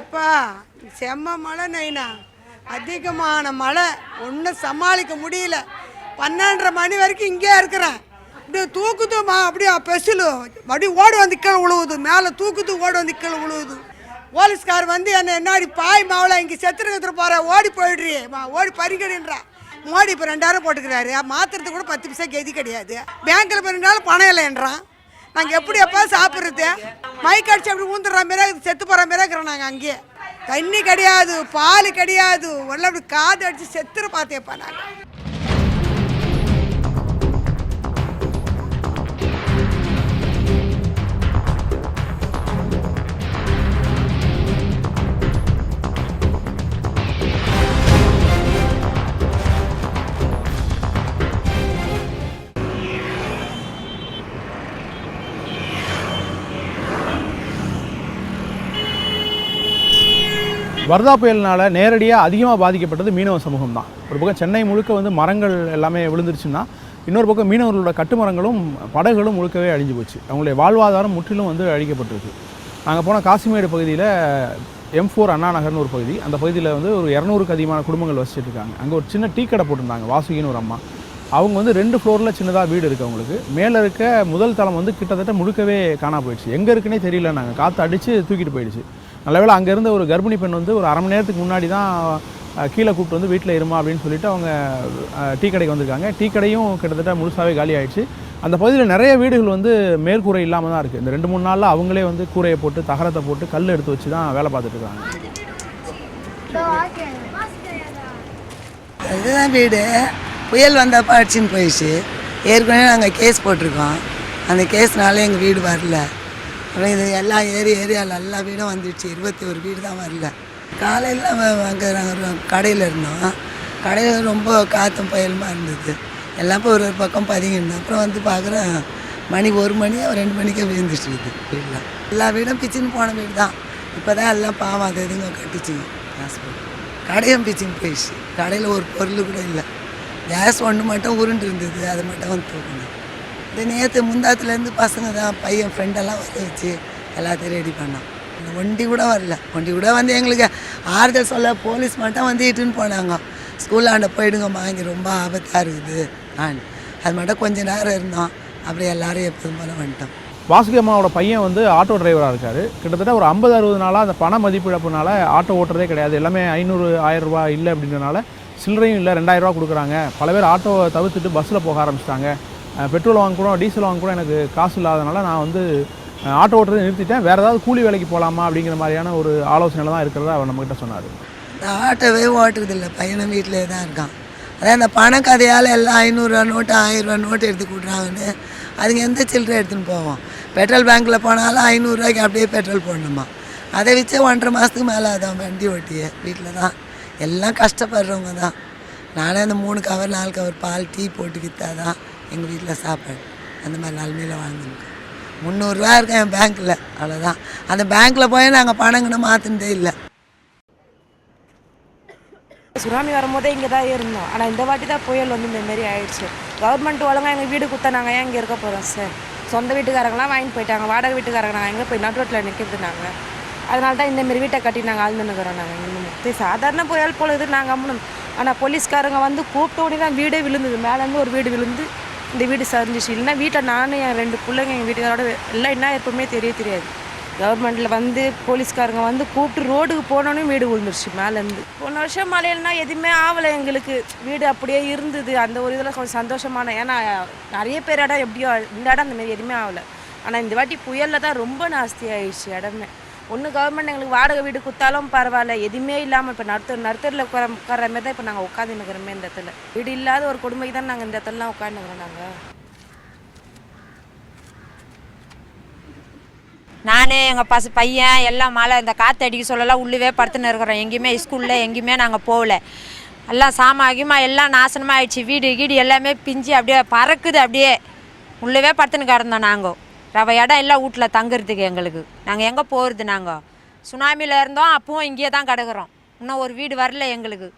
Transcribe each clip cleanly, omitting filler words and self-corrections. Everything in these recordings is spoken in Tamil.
எப்பா செம்ம மழை நைனா, அதிகமான மழை, ஒன்றும் சமாளிக்க முடியல. 12:30 மணி வரைக்கும் இங்கே இருக்கிறேன். அப்படியே தூக்குதுமா, அப்படியே பெசிலு அப்படியே ஓடி வந்து கீழே விழுவுது, மேலே தூக்குது ஓடி வந்து கீழே விழுவுது. போலீஸ்கார் வந்து என்னை என்னாடி பாய் மாவில் இங்கே செத்துருக்கத்துல போகிற, ஓடி போயிடுறியேம்மா, ஓடி பறிக்கடின்றா. மோடி இப்போ 2000 போட்டுக்கிறாரு, மாத்திரத்துக்கு கூட 10 பைசா கெதி கிடையாது. பேங்க்கில் போயிருந்தாலும் பணம் இல்லைன்றான். நாங்கள் எப்படி எப்போ சாப்பிட்றது? மைக் அடிச்சு அப்படி ஊந்துடுற மாரி செத்து போகிற மாரி இருக்கிறோம். நாங்கள் அங்கேயே தண்ணி கிடையாது, பால் கிடையாது, உள்ள அப்படி காது அடித்து செத்துற பார்த்தேப்பா நாங்கள். வர்தா புயலினால் நேரடியாக அதிகமாக பாதிக்கப்பட்டது மீனவ சமூகம் தான். ஒரு பக்கம் சென்னை முழுக்க வந்து மரங்கள் எல்லாமே விழுந்துருச்சுன்னா, இன்னொரு பக்கம் மீனவர்களோட கட்டுமரங்களும் படகுகளும் முழுக்கவே அழிஞ்சு போச்சு. அவங்களுடைய வாழ்வாதாரம் முற்றிலும் வந்து அழிக்கப்பட்டிருக்கு. நாங்கள் போன காசிமேடு பகுதியில் M4 அண்ணா நகர்னு ஒரு பகுதி, அந்த பகுதியில் வந்து ஒரு 200க்கு அதிகமான குடும்பங்கள் வசிச்சுட்டு இருக்காங்க. அங்கே ஒரு சின்ன டீ கடை போட்டிருந்தாங்க, வாசுகின்னு ஒரு அம்மா. அவங்க வந்து 2 ஃப்ளோரில் சின்னதாக வீடு இருக்குது அவங்களுக்கு. மேலே இருக்க முதல் தளம் வந்து கிட்டத்தட்ட முழுக்கவே காணா போயிடுச்சு. எங்கே இருக்குன்னே தெரியல. நாங்கள் காற்று அடித்து தூக்கிட்டு போயிடுச்சு. நல்லவேளை அங்கே இருந்த ஒரு கர்ப்பிணி பெண் வந்து ஒரு 1/2 மணி நேரத்துக்கு முன்னாடி தான் கீழே கூப்பிட்டு வந்து வீட்டில் இருமா அப்படின்னு சொல்லிட்டு அவங்க டீ கடைக்கு வந்திருக்காங்க. டீ கடையும் கிட்டத்தட்ட முழுசாகவே காலி ஆகிடுச்சு. அந்த பகுதியில் நிறைய வீடுகள் வந்து மேற்கூரை இல்லாமல் தான் இருக்குது. இந்த 2-3 நாளில் அவங்களே வந்து கூரையை போட்டு தகரத்தை போட்டு கல் எடுத்து வச்சு தான் வேலை பார்த்துட்டு இருக்காங்க. இதுதான் வீடு புயல் வந்தப்போ அடிச்சுன்னு போயிடுச்சு. ஏற்கனவே நாங்கள் கேஸ் போட்டிருக்கோம். அந்த கேஸ்னால எங்கள் வீடு வரல. அப்புறம் இது எல்லா ஏரியாவில் எல்லா வீடும் வந்துடுச்சு. 21 வீடு தான் வரல. காலையில் அங்கே நாங்கள் கடையில் இருந்தோம். கடையில் ரொம்ப காற்றும் புயலுமா இருந்தது. எல்லாம் போய் ஒரு பக்கம் பதுங்கிருந்தோம். அப்புறம் வந்து பார்க்குறேன் மணி 1 மணி 2 மணிக்கே விழுந்துச்சு வீட்டில். எல்லா வீடும் பிச்சுன்னு போன வீடு தான். இப்போ தான் எல்லாம் பாவம் அது எதுங்க கட்டிச்சுங்க. ஹாஸ்பிட்டல் கடையும் பிச்சுன்னு போயிடுச்சு. கடையில் ஒரு பொருள் கூட இல்லை. கேஸ் ஒன்று மட்டும் உருண்டு இருந்தது, அதை மட்டும் வந்து தூக்கணும். இந்த நேற்று முந்தாத்துலேருந்து பசங்க தான் பையன் ஃப்ரெண்டெல்லாம் வர வச்சு எல்லாத்தையும் ரெடி பண்ணோம். வண்டி கூட வரல. வண்டி கூட வந்து எங்களுக்கு ஆறுதல் சொல்ல போலீஸ் மட்டும் வந்து இட்டுன்னு போனாங்க. ஸ்கூலாண்ட போயிடுங்கம்மா, இங்கே ரொம்ப ஆபத்தாக இருக்குது. அது மட்டும் கொஞ்சம் நேரம் இருந்தோம். அப்படியே எல்லோரும் எப்போதும் போல வந்துட்டோம். வாசுகி அம்மாவோட பையன் வந்து ஆட்டோ டிரைவராக இருக்கார். கிட்டத்தட்ட ஒரு 50-60 நாளாக அந்த பண மதிப்பிழப்புனால ஆட்டோ ஓட்டுறதே கிடையாது. எல்லாமே 500-1000 ரூபா இல்லை அப்படின்றனால சில்லறையும் இல்லை, 2000 ரூபா கொடுக்குறாங்க. பல பேர் ஆட்டோவை தவிர்த்துட்டு பஸ்ஸில் போக ஆரம்பிச்சிட்டாங்க. பெட்ரோல் வாங்க கூட டீசல் வாங்க கூட எனக்கு காசு இல்லாதனால நான் வந்து ஆட்டோ ஓட்டுறதை நிறுத்திட்டேன். வேறு ஏதாவது கூலி வேலைக்கு போகலாமா அப்படிங்கிற மாதிரியான ஒரு ஆலோசனையில் தான் இருக்கிறதா அவர் நம்மகிட்ட சொன்னார். இந்த ஆட்டோவே ஓட்டுறதில்லை, பையனும் வீட்டிலே தான் இருக்கான். அதான் இந்த பண கதையால் எல்லாம் 500 ரூபா நோட்டு 1000 ரூபா நோட்டு எடுத்து கொடுக்குறாங்கன்னு அதுங்க எந்த சில்லறை எடுத்துன்னு போவோம். பெட்ரோல் பேங்க்கில் போனாலும் 500 ரூபாய்க்கு அப்படியே பெட்ரோல் போடணுமா. அதை வச்சு 1.5 மாதத்துக்கு மேலே அதான் வண்டி ஓட்டியே வீட்டில் தான். எல்லாம் கஷ்டப்படுறவங்க தான். நானே அந்த 3 கவர் 4 கவர் பால் டீ போட்டு விற்றாதான் எங்கள் வீட்டில் சாப்பாடு. அந்த மாதிரி நிலமையில் வாழ்ந்துருக்கோம். 300 ரூபா இருக்கேன் என் பேங்க்கில், அவ்வளோதான். அந்த பேங்க்கில் போய் நாங்கள் பணங்கன்னு மாற்றினதே இல்லை. சுனாமி வரும்போதே இங்கே தான் இருந்தோம். ஆனால் இந்த வாட்டி தான் புயல் வந்து இந்தமாரி ஆயிடுச்சு. கவர்மெண்ட் ஒழுங்காக எங்கள் வீடு கொடுத்தா நாங்கள் ஏன் இங்கே இருக்க போகிறோம் சார்? சொந்த வீட்டுக்காரங்களாம் வாங்கிட்டு போயிட்டாங்க. வாடகை வீட்டுக்காரங்க நாங்கள் எங்கே போய் நடு ரோட்டில் நிற்கிறது நாங்கள். அதனால தான் இந்தமாரி வீட்டை கட்டி நாங்கள் ஆழ்ந்துன்னுக்கிறோம். நாங்கள் இன்னும் சாதாரண புயல் போல இது நாங்கள் அம்மனும். ஆனால் போலீஸ்காரங்க வந்து கூப்பிட்ட உடனே தான் வீடே விழுந்தது. மேலேருந்து ஒரு வீடு விழுந்து இந்த வீடு சரிஞ்சிச்சு. இல்லைன்னா வீட்டில் நானும் என் 2 பிள்ளைங்க எங்கள் வீட்டுக்காரோட எல்லாம் என்ன எப்பவுமே தெரியாது. கவர்மெண்ட்டில் வந்து போலீஸ்காரங்க வந்து கூப்பிட்டு ரோடுக்கு போனோன்னே வீடு விழுந்துருச்சு மேலேருந்து. போன வருஷம் மழையிலனா எதுவுமே ஆகலை எங்களுக்கு. வீடு அப்படியே இருந்தது. அந்த ஒரு இதில் கொஞ்சம் சந்தோஷமான, ஏன்னா நிறைய பேர் இடம் எப்படியோ இந்த இடம் அந்தமாரி எதுவுமே ஆகலை. ஆனால் இந்த வாட்டி புயலில் தான் ரொம்ப நாஸ்தி ஆகிடுச்சு இடமே. ஒன்று கவர்மெண்ட் எங்களுக்கு வாடகை வீடு கொடுத்தாலும் பரவாயில்ல, எதுவுமே இல்லாமல் இப்போ நடுத்தரில் உட்கார மாதிரி தான் இப்போ நாங்கள் உட்காந்துன்னுக்கிறோமே இந்த இடத்துல. வீடு இல்லாத ஒரு கொடுமைக்கு தான் நாங்கள் இந்த இடத்துலலாம் உட்காந்துக்கிறோம். நான் எங்கள் பையன் எல்லாம் மழை இந்த காற்று அடிக்க சொல்லலாம் உள்ளவே படுத்துன்னு இருக்கிறோம். எங்கேயுமே ஸ்கூலில் எங்கேயுமே நாங்கள் போகல. எல்லாம் சாமாகியமாக எல்லாம் நாசனமாக ஆயிடுச்சு. வீடு எல்லாமே பிஞ்சு அப்படியே பறக்குது. அப்படியே உள்ளவே படுத்துன்னு கிடந்தோம். நாங்கள் இடம் எல்லாம் வீட்டில் தங்குறதுக்கு எங்களுக்கு. நாங்கள் எங்கே போகிறது? நாங்கள் சுனாமியில் இருந்தோம், அப்பவும் இங்கேயே தான் கிடக்குறோம். இன்னும் ஒரு வீடு வரல எங்களுக்கு.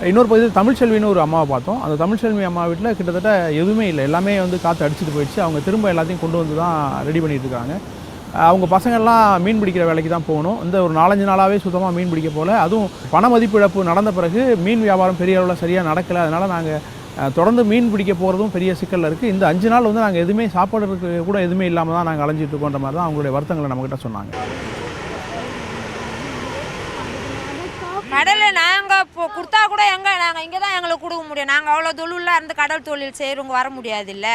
இன்னொரு பகுதியில் தமிழ்ச்செல்வின்னு ஒரு அம்மாவை பார்த்தோம். அந்த தமிழ்ச்செல்வி அம்மா வீட்டில் கிட்டத்தட்ட எதுவுமே இல்லை, எல்லாமே வந்து காற்று அடிச்சுட்டு போயிடுச்சு. அவங்க திரும்ப எல்லாத்தையும் கொண்டு வந்து தான் ரெடி பண்ணிகிட்டு இருக்காங்க. அவங்க பசங்கள்லாம் மீன் பிடிக்கிற வேலைக்கு தான் போகணும். இந்த ஒரு 4-5 நாளாகவே சுத்தமாக மீன் பிடிக்க போகல. அதுவும் பண மதிப்பு இழப்பு நடந்த பிறகு மீன் வியாபாரம் பெரிய அளவில் சரியாக நடக்கலை. அதனால் நாங்கள் தொடர்ந்து மீன் பிடிக்க போகிறதும் பெரிய சிக்கலில் இருக்குது. இந்த 5 நாள் வந்து நாங்கள் எதுவுமே சாப்பாடுக்கு கூட எதுவுமே இல்லாமல் தான் நாங்கள் அலைஞ்சிட்டு இருக்கோன்ற மாதிரி தான் அவங்களுடைய வருத்தங்களை நம்மக்கிட்ட சொன்னாங்க. கடலில் நாங்கள் இப்போ கொடுத்தா கூட நாங்கள் இங்கே தான் எங்களுக்கு கொடுக்க முடியும். நாங்கள் அவ்வளோ தொழிலாக இருந்து கடல் தொழில் செய்கிறவங்க வர முடியாது இல்லை,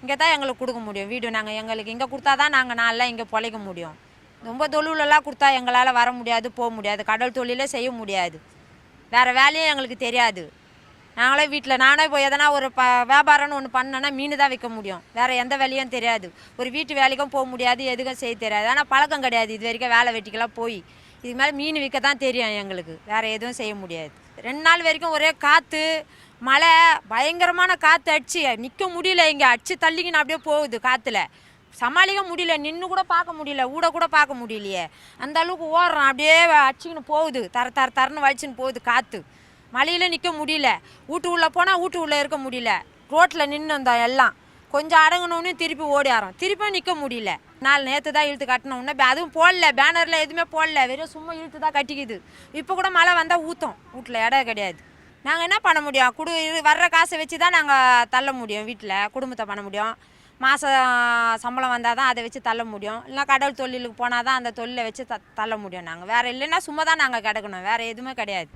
இங்கே தான் எங்களுக்கு கொடுக்க முடியும் வீடு. நாங்கள் எங்களுக்கு இங்கே கொடுத்தா தான் நாங்கள் நாளில் இங்கே பிழைக்க முடியும். ரொம்ப தொழிலெல்லாம் கொடுத்தா எங்களால் வர முடியாது, போக முடியாது, கடல் தொழிலே செய்ய முடியாது, வேறு வேலையும் எங்களுக்கு தெரியாது. நாங்களே வீட்டில் நானே இப்போ எதனா ஒரு வியாபாரம்னு ஒன்று பண்ணேன்னா மீன் தான் விற்க முடியும், வேறு எந்த வேலையும் தெரியாது. ஒரு வீட்டு வேலைக்கும் போக முடியாது, எதுக்கும் செய்ய தெரியாது. ஆனால் பழக்கம் கிடையாது இது வரைக்கும் வேலை வெட்டிக்கெல்லாம் போய். இதுக்கு மேலே மீன் விற்க தான் தெரியும் எங்களுக்கு, வேறு எதுவும் செய்ய முடியாது. 2 நாள் வரைக்கும் ஒரே காற்று மழை, பயங்கரமான காற்று அடிச்சு நிற்க முடியல. இங்கே அடிச்சு தள்ளிக்கின்னு அப்படியே போகுது காற்றுல, சமாளிக்க முடியல, நின்று கூட பார்க்க முடியல, ஊட கூட பார்க்க முடியலையே, அந்த அளவுக்கு ஓடுறோம். அப்படியே அடிச்சுக்கின்னு போகுது, தரன்னு வலிச்சுன்னு போகுது காற்று. மழையில் நிற்க முடியல, வீட்டு உள்ளே போனால் வீட்டு உள்ளே இருக்க முடியல, ரோட்டில் நின்று வந்தோம் எல்லாம். கொஞ்சம் அடங்கினோடனே திருப்பி ஓடி ஆறோம், திருப்பியும் நிற்க முடியல. நேற்று தான் இழுத்து கட்டினோன்னே அதுவும் போடல, பேனரில் எதுவுமே போடல, வெறும் சும்மா இழுத்து தான் கட்டிக்குது. இப்போ கூட மழை வந்தால் ஊற்றும், வீட்டில் இடம் கிடையாது. நாங்கள் என்ன பண்ண முடியும், வர்ற காசை வச்சு தான் நாங்கள் தள்ள முடியும், வீட்டில் குடும்பத்தை பண்ண முடியும். மாதம் சம்பளம் வந்தால் தான் அதை வச்சு தள்ள முடியும், இல்லைனா கடல் தொழிலுக்கு போனால் தான் அந்த தொழிலை வச்சு தள்ள முடியும். நாங்கள் வேறு இல்லைன்னா சும்மா தான் நாங்கள் கிடக்கணும், வேறு எதுவுமே கிடையாது.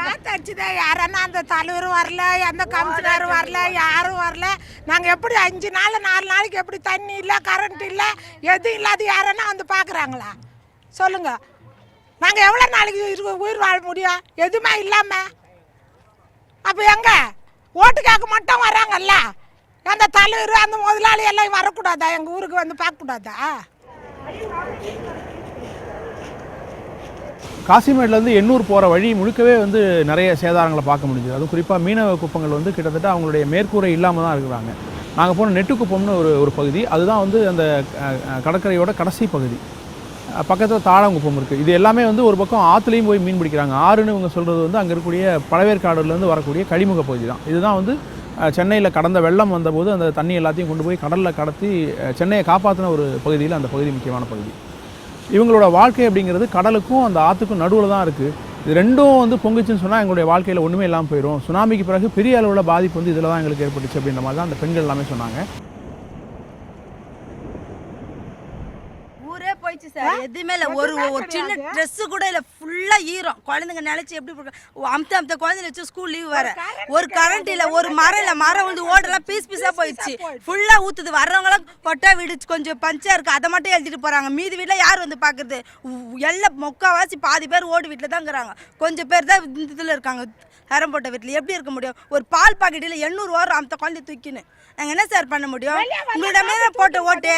காத்தடிச்சுதே, யாரன்னா அந்த தலைவரும் வரல, எந்த கமிஷனரும் வரல, யாரும் வரல. நாங்கள் எப்படி 5 நாள் 4 நாளைக்கு எப்படி தண்ணி இல்லை, கரண்ட் இல்லை, எதுவும் இல்லாத யாரன்னா வந்து பார்க்குறாங்களா சொல்லுங்க? நாங்கள் எவ்வளோ நாளைக்கு உயிர் வாழ முடியும் எதுவுமே இல்லாமல்? அப்போ எங்க ஓட்டு கேட்க மட்டும் வராங்கல்ல, அந்த தலைவர் அந்த முதலாளி எல்லாம் வரக்கூடாதா? எங்கள் ஊருக்கு வந்து பார்க்கக்கூடாதா? காசிமேட்லேருந்து எண்ணூர் போகிற வழி முழுக்கவே வந்து நிறைய சேதாரங்களை பார்க்க முடிஞ்சுது. அதுவும் குறிப்பாக மீனவ குப்பங்கள் வந்து கிட்டத்தட்ட அவங்களுடைய மேற்கூரை இல்லாமல் தான் இருக்கிறாங்க. நாங்கள் போன நெட்டுக்குப்பம்னு ஒரு பகுதி, அதுதான் வந்து அந்த கடற்கரையோட கடைசி பகுதி. பக்கத்தில் தாழங்குப்பம் இருக்குது. இது எல்லாமே வந்து ஒரு பக்கம் ஆற்றுலையும் போய் மீன் பிடிக்கிறாங்க. ஆறுன்னு இவங்க சொல்கிறது வந்து அங்கே இருக்கக்கூடிய பழவேற்காடுலேருந்து வரக்கூடிய கழிமுக பகுதி தான். இதுதான் வந்து சென்னையில் கடந்த வெள்ளம் வந்தபோது அந்த தண்ணி எல்லாத்தையும் கொண்டு போய் கடலில் கடத்தி சென்னையை காப்பாற்றின ஒரு பகுதியில் அந்த பகுதி முக்கியமான பகுதி. இவங்களோட வாழ்க்கை அப்படிங்கிறது கடலுக்கும் அந்த ஆற்றுக்கும் நடுவில் தான் இருக்குது. இது ரெண்டும் வந்து பொங்குச்சுன்னு சொன்னால் எங்களுடைய வாழ்க்கையில் ஒன்றுமே இல்லாமல் போயிடும். சுனாமிக்கு பிறகு பெரிய அளவில் பாதிப்பு வந்து இதில் தான் எங்களுக்கு ஏற்பட்டுச்சு அப்படின்ற மாதிரி தான் அந்த பெண்கள் எல்லாமே சொன்னாங்க. போயிடுச்சு சார், எதுவுமே இல்லை. ஒரு சின்ன ட்ரெஸ்ஸு கூட இல்லை, ஃபுல்லாக ஈரம். குழந்தைங்க நினைச்சு எப்படி அமுத்த குழந்தைங்க வச்சு ஸ்கூல் லீவ் வர, ஒரு கரண்ட் இல்லை, ஒரு மரம் இல்லை, மரம் வந்து ஓடெல்லாம் பீஸாக போயிடுச்சு, ஃபுல்லாக ஊற்றுது. வர்றவங்களாம் கொட்டா வீடு கொஞ்சம் பஞ்சாக இருக்குது, அதை மட்டும் எழுதிட்டு போகிறாங்க. மீதி வீட்டில் யார் வந்து பார்க்குறது? எல்லாம் முக்கால்வாசி பாதி பேர் ஓடு வீட்டில் தான் இருக்கிறாங்க, கொஞ்சம் பேர் தான் இந்த இதில் இருக்காங்க ஹரம் போட்ட வீட்டில். எப்படி இருக்க முடியும்? ஒரு பால் பாக்கெட்டில் 800 ரூபா அந்த குழந்தை தூக்கின்னு நாங்கள் என்ன சார் பண்ண முடியும்? உங்களிடமே போட்ட ஓட்டு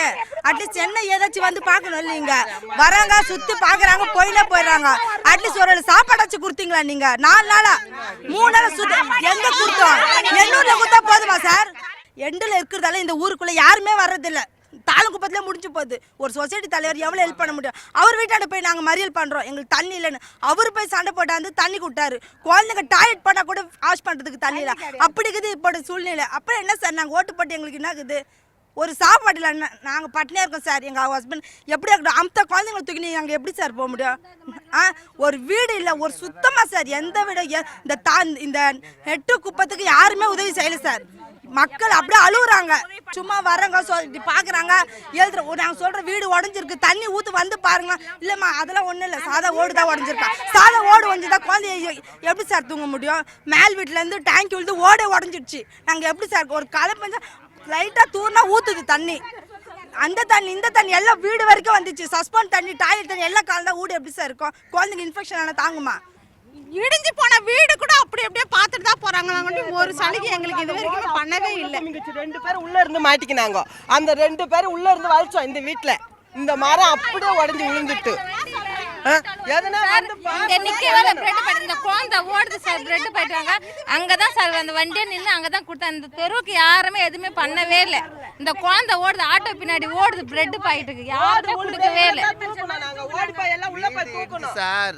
அட்லீஸ்ட் என்ன ஏதாச்சும் வந்து பார்க்கணும் இல்லைங்க. வராங்க சுற்றி பார்க்குறாங்க, போயிடுறாங்க. அட்லீஸ்ட் ஒரு சாப்பாடாச்சும் கொடுத்தீங்களா நீங்கள்? 4 நாளா 3 நாளா சுற்றி எங்கே கொடுத்தோம்? 800 கொடுத்தா போதுமா சார்? எண்டில் இருக்கிறதால இந்த ஊருக்குள்ளே யாருமே வர்றதில்லை. தாலுக்குப்பத்திலே முடிஞ்சு போகுது. ஒரு சொசைட்டி தலைவர் எவ்வளோ ஹெல்ப் பண்ண முடியும்? அவர் வீட்டாண்ட போய் நாங்கள் மறியல் பண்ணுறோம், எங்களுக்கு தண்ணி இல்லைன்னு. அவர் போய் சண்டை போட்டாந்து தண்ணி கொடுத்தாரு. குழந்தைங்க டாய்லெட் பண்ணால் கூட வாஷ் பண்ணுறதுக்கு தண்ணி இல்லை. அப்படி இருக்குது இப்போட சூழ்நிலை. அப்புறம் என்ன சார், நாங்கள் ஓட்டு போட்டு எங்களுக்கு என்ன இருக்குது? ஒரு சாப்பாடு இல்லை, நாங்கள் பட்டினியாக இருக்கோம் சார். எங்கள் ஹஸ்பண்ட் எப்படி இருக்கட்டும், அந்த குழந்தைங்களை தூக்கி நாங்கள் எப்படி சார் போக முடியும்? ஒரு வீடு இல்லை, ஒரு சுத்தமாக சார் எந்த வீடு இந்த நெட்டு குப்பத்துக்கு யாருமே உதவி செய்யலை சார். மக்கள் அப்படியே அழுகுறாங்க, சும்மா வர்றவங்க பார்க்குறாங்க, நாங்கள் சொல்கிற வீடு உடஞ்சிருக்கு, தண்ணி ஊற்று வந்து பாருங்களா. இல்லைம்மா அதெல்லாம் ஒன்றும் இல்லை, சாதா ஓடு தான் உடஞ்சிருக்கா. சாதா ஓடு உடஞ்சிதான் குழந்தைய எப்படி சார் தூங்க முடியும்? மேல் வீட்டிலேருந்து டேங்கி விழுந்து ஓடே உடஞ்சிடுச்சு. நாங்கள் எப்படி சார் ஒரு காலம் பஞ்சா லைட்டாக தூர்னா ஊற்றுது தண்ணி, அந்த தண்ணி இந்த தண்ணி எல்லாம் வீடு வரைக்கும் வந்துச்சு. சஸ்பெண்ட் தண்ணி, டாய்லெட் தண்ணி எல்லாம் கலந்தா வீடு எப்படி சார் இருக்கும்? குழந்தைங்க இன்ஃபெக்ஷன் ஆனால் தாங்குமா? இடிஞ்சு போன வீடு கூட அப்படி எப்படியே பார்த்துட்டு தான் போறாங்க. ஒரு சலுகை எங்களுக்கு இது வரைக்கும் பண்ணவே இல்லை. 2 பேர் உள்ள இருந்து மாட்டிக்கினாங்க. அந்த 2 பேர் உள்ள இருந்து வலிச்சோம் இந்த வீட்டுல. இந்த மரம் அப்படியே உடஞ்சி விழுந்துட்டு குழந்தை ஓடுது சார். பிரெட் போயிட்டாங்க அங்கதான் சார் அந்த வண்டியை நின்று அங்கதான் கொடுத்தா. இந்த தெருவுக்கு யாருமே எதுவுமே பண்ணவே இல்லை. இந்த குழந்தை ஓடுது, ஆட்டோ பின்னாடி ஓடுது, பிரெட் பாயிட்டு யாருமே கொடுக்கவே இல்லை சார்.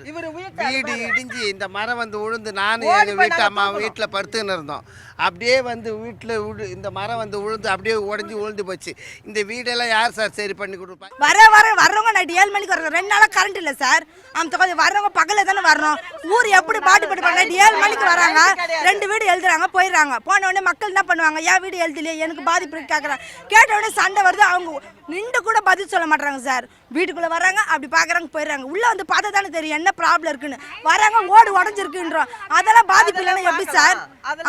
வீடு இடிஞ்சு இந்த மரம் வந்து விழுந்து நானும் எங்கள் வீட்டு அம்மா வீட்டில் படுத்துன்னு இருந்தோம். அப்படியே வந்து வீட்டில் இந்த மரம் வந்து விழுந்து அப்படியே உடஞ்சி விழுந்து போச்சு. இந்த வீடெல்லாம் யார் சார் சரி பண்ணி கொடுப்பாங்க? வர்றவங்க நைட்டு 7 மணிக்கு வர்றாங்க. 2 நாளாக கரண்ட் இல்லை சார். அந்த கொஞ்சம் வர்றவங்க பகலில் தானே வரணும். ஊர் எப்படி பாட்டுப்பட்டு நைட்டு 7 மணிக்கு வராங்க. 2 வீடு எழுதுறாங்க, போயிடுறாங்க. போன உடனே மக்கள் என்ன பண்ணுவாங்க? என் வீடு எழுதலையே, எனக்கு பாதிப்பு கேட்குறாங்க. கேட்ட உடனே சண்டை வருது. அவங்க நின்று கூட பதில் சொல்ல மாட்டாங்க சார். வீட்டுக்குள்ளே வராங்க, அப்படி பார்க்குறாங்க, போயிடுறாங்க. உள்ளே வந்து பார்த்தா தானே தெரியும் என்ன ப்ராப்ளம் இருக்குன்னு. வராங்க, ஓடு உடஞ்சிருக்குன்றோம். அதெல்லாம் பாதிப்பு இல்லைன்னா எப்படி சார்?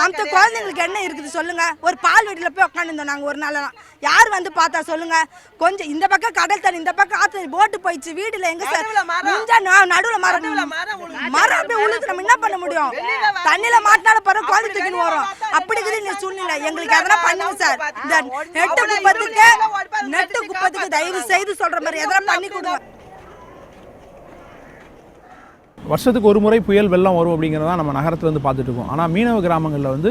அந்த குழந்தைங்களுக்கு என்ன இருக்குது சொல்லுங்க? ஒரு பால் வீட்டில் போய் உட்காந்துருந்தோம் நாங்கள் ஒரு நாளெல்லாம். யார் வந்து பார்த்தா சொல்லுங்க? கொஞ்சம் இந்த பக்கம் கடல் தண்ணி, இந்த பக்கம் ஆற்று போட்டு போயிடுச்சு. வீட்டில் எங்கே சார் நடுவில் மரம் அப்படியே உழுது நம்ம என்ன பண்ண முடியும்? தண்ணியில் மாட்டினாலும் பரவாயில்ல, குழந்தை தூக்கின்னு வரும். அப்படி இருக்குது இந்த சூழ்நிலை. எங்களுக்கு அதெல்லாம் பண்ணுங்க சார். இந்த நெட்டு குப்பத்துக்கு தயவு செய்து சொல்ற மாதிரி எதெல்லாம் பண்ணி கொடுங்க. வருஷத்துக்கு ஒரு முறை புயல் வெள்ளம் வரும் அப்படிங்கிறத நம்ம நகரத்தில் வந்து பார்த்துட்டு இருக்கோம். ஆனால் மீனவ கிராமங்களில் வந்து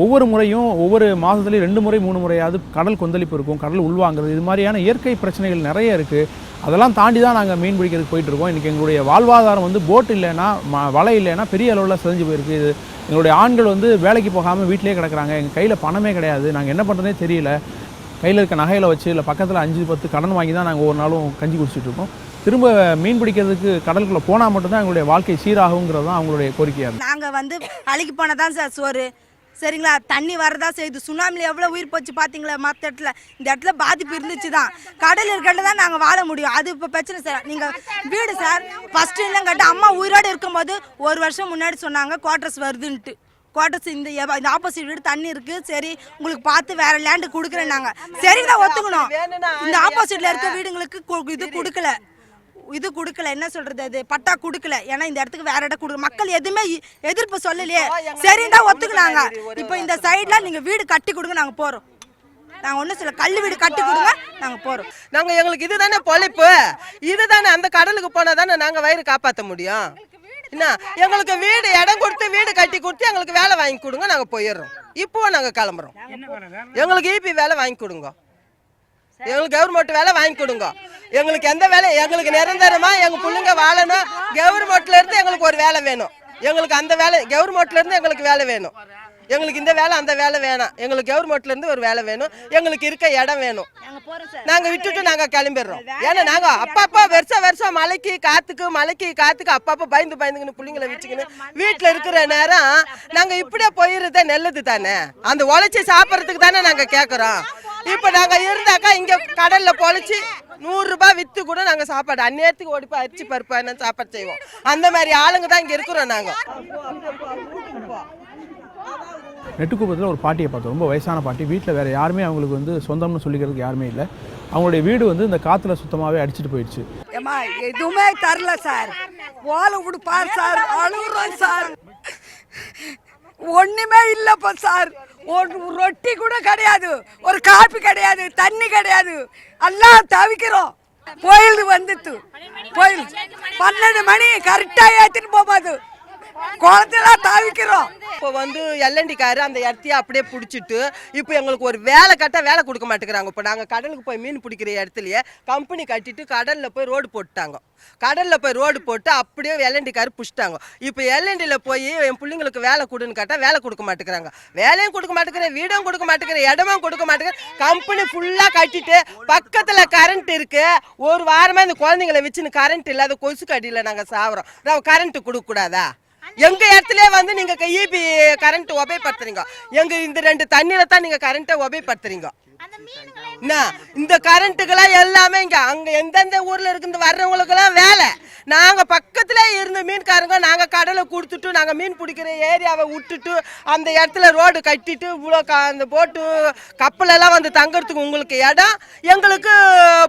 ஒவ்வொரு முறையும் ஒவ்வொரு மாதத்துலேயும் 2 முறை 3 முறையாவது கடல் கொந்தளிப்பு இருக்கும், கடல் உள்வாங்கிறது, இது மாதிரியான இயற்கை பிரச்சனைகள் நிறைய இருக்குது. அதெல்லாம் தாண்டி தான் நாங்கள் மீன் பிடிக்கிறதுக்கு போயிட்டுருக்கோம். இன்றைக்கி எங்களுடைய வாழ்வாதாரம் வந்து போட் இல்லைன்னா வலை இல்லைன்னா பெரிய அளவில் செஞ்சு போயிருக்கு. இது எங்களுடைய ஆண்கள் வந்து வேலைக்கு போகாமல் வீட்டிலே கிடக்குறாங்க. எங்கள் கையில் பணமே கிடையாது. நாங்கள் என்ன பண்ணுறதே தெரியல. கையில் இருக்க நகையில் வச்சு இல்லை பக்கத்தில் 5-10 கடன் வாங்கி தான் நாங்கள் ஒவ்வொரு நாளும் கஞ்சி குடிச்சிட்ருக்கோம். திரும்ப மீன் பிடிக்கிறதுக்கு கடலுக்குள்ளே போனால் மட்டும்தான் எங்களுடைய வாழ்க்கை சீராகுங்கிறது தான் அவங்களுடைய கோரிக்கையாக இருக்குது. நாங்கள் வந்து அழிக்கு போனால் தான் சார் சோறு சரிங்களா? தண்ணி வரதா செய்யுது. சுனாமியில் எவ்வளோ உயிர் போச்சு பார்த்தீங்களா? மற்ற இடத்துல இந்த இடத்துல பாதிப்பு இருந்துச்சு தான். கடல் இருக்கிற தான் நாங்கள் வாழ முடியும். அது இப்போ பிரச்சனை சார். நீங்கள் வீடு சார் ஃபஸ்ட்டு இல்லைங்க கேட்டால் அம்மா உயிரோடு இருக்கும்போது 1 வருஷம் முன்னாடி சொன்னாங்க குவார்ட்டர்ஸ் வருதுன்ட்டு. குவார்ட்டர்ஸ் இந்த ஆப்போசிட் வீடு தண்ணி இருக்குது, சரி உங்களுக்கு பார்த்து வேறு லேண்டு கொடுக்குறேன். நாங்கள் சரிங்களா ஒத்துக்கணும். இந்த ஆப்போசிட்டில் இருக்க வீடுங்களுக்கு இது கொடுக்கல என்ன சொல்றது, அது பட்டா கொடுக்கல. ஏன்னா இந்த இடத்துக்கு வேற இடம் கொடுக்க மக்கள் எதுவுமே எதிர்ப்பு சொல்லலையே. சரிதான் ஒத்துக்குனாங்க. இப்போ இந்த சைட்ல நீங்க வீடு கட்டி கொடுங்க, நாங்க போறோம். நாங்க ஒன்றும் சொல்ல, கல் வீடு கட்டி கொடுங்க, நாங்க போறோம். நாங்க எங்களுக்கு இதுதானே பொழைப்பு, இதுதானே. அந்த கடலுக்கு போனா தானே நாங்க வயிறு காப்பாற்ற முடியும். என்ன எங்களுக்கு வீடு இடம் கொடுத்து வீடு கட்டி கொடுத்து எங்களுக்கு வேலை வாங்கி கொடுங்க, நாங்க போயிடுறோம். இப்போ நாங்க கிளம்புறோம். எங்களுக்கு ஈபி வேலை வாங்கி கொடுங்க, எங்களுக்கு கவர்மெண்ட் வேலை வாங்கி கொடுங்க. எங்களுக்கு எந்த வேலை, எங்களுக்கு நிரந்தரமா எங்க பிள்ளைங்க வாழணும். கவர்மெண்ட்ல இருந்து எங்களுக்கு ஒரு வேலை வேணும். எங்களுக்கு அந்த வேலை கவர்மெண்ட்ல இருந்து எங்களுக்கு வேலை வேணும். எங்களுக்கு இந்த வேலை அந்த வேலை வேணாம். எங்களுக்கு கவர்மெண்ட்ல இருந்து ஒரு வேலை வேணும். எங்களுக்கு இருக்க இடம் வேணும். நாங்க விட்டுட்டு நாங்க கிளம்பிடுறோம். ஏன்னா நாங்க அப்பப்போ வருஷம் மலைக்கு காத்துக்கு அப்பப்போ பயந்துக்கின்னு பிள்ளைங்களை வச்சுக்கின்னு வீட்டுல இருக்கிற நேரம் நாங்க இப்படியே போயிருந்தே நல்லது தானே. அந்த உழைச்சி சாப்பிட்றதுக்கு தானே நாங்க கேட்குறோம். இப்போ நாங்க இருந்தாக்கா இங்க கடல்ல பொழைச்சி 100 ரூபாய் வித்து கூட நாங்க சாப்பாடு அந்நேரத்துக்கு ஓடிப்பா அரிசி பருப்பு என்ன சாப்பாடு செய்வோம். அந்த மாதிரி ஆளுங்க தான் இங்க இருக்கிறோம் நாங்க. நெட்டுக்குப்பத்தில் ஒரு பாட்டியை பார்த்தோம். ரொம்ப வயசான பாட்டி. வீட்டில் வேறு யாருமே அவங்களுக்கு வந்து சொந்தம்னு சொல்லிக்கிறதுக்கு யாருமே இல்லை. அவங்களுடைய வீடு வந்து இந்த காற்றுல சுத்தமாகவே அடிச்சிட்டு போயிடுச்சு. ஏமா எதுவுமே தரல சார். ஓலை கொடுப்பார் சார், அழுகுறோம் சார். ஒன்றுமே இல்லைப்பா சார். ஒரு ரொட்டி கூட கிடையாது, ஒரு காப்பி கிடையாது, தண்ணி கிடையாது. எல்லாம் தவிக்கிறோம். கோயில் வந்துட்டு கோயில் 12 மணி கரெக்டாக ஏற்றிட்டு போகும்போது குளத்தெல்லாம் தவிக்கிறோம். இப்போ வந்து எல்என்டிக்காரு அந்த இடத்தையே அப்படியே பிடிச்சிட்டு இப்போ எங்களுக்கு ஒரு வேலை கொடுக்க மாட்டேங்கிறாங்க. இப்போ நாங்கள் கடலுக்கு போய் மீன் பிடிக்கிற இடத்துலையே கம்பெனி கட்டிட்டு கடலில் போய் ரோடு போட்டுட்டாங்க. கடலில் போய் ரோடு போட்டு அப்படியே எல்என்டிக்காரு பிடிச்சிட்டாங்க. இப்போ எல்என்டியில் போய் என் பிள்ளைங்களுக்கு வேலை கொடுன்னு கேட்டால் வேலை கொடுக்க மாட்டேங்கிறாங்க. வேலையும் கொடுக்க மாட்டேங்கிறேன், வீடும் கொடுக்க மாட்டேங்கிறேன், இடமும் கொடுக்க மாட்டேங்கிறேன். கம்பெனி ஃபுல்லாக கட்டிட்டு பக்கத்தில் கரண்ட் இருக்குது. ஒரு வாரமாக இந்த குழந்தைங்களை வச்சுன்னு கரண்ட் இல்லாத கொசு கடியில் நாங்கள் சாப்பிட்றோம். நான் கரண்ட்டு கொடுக்கக்கூடாதா? எங்க இடத்துல வந்து நீங்க ஈபி கரண்ட் உபயோகப்படுத்துறீங்க. எங்க இந்த 2 தண்ணியில தான் நீங்க கரண்ட்டை உபயோகப்படுத்துறீங்க. இந்த கரண்ட்டுக்கெல்லாம் எல்லாமே இங்க அங்க எந்தெந்த ஊர்ல இருந்து வர்றவங்களுக்கெல்லாம் வேலை. நாங்க பக்கத்துல இருந்து மீன்காரங்க நாங்க கடலை கொடுத்துட்டு நாங்க மீன் பிடிக்கிற ஏரியாவை விட்டுட்டு அந்த இடத்துல ரோடு கட்டிட்டு இவ்வளோ அந்த போட்டு கப்பலெல்லாம் வந்து தங்கறதுக்கு உங்களுக்கு இடம், எங்களுக்கு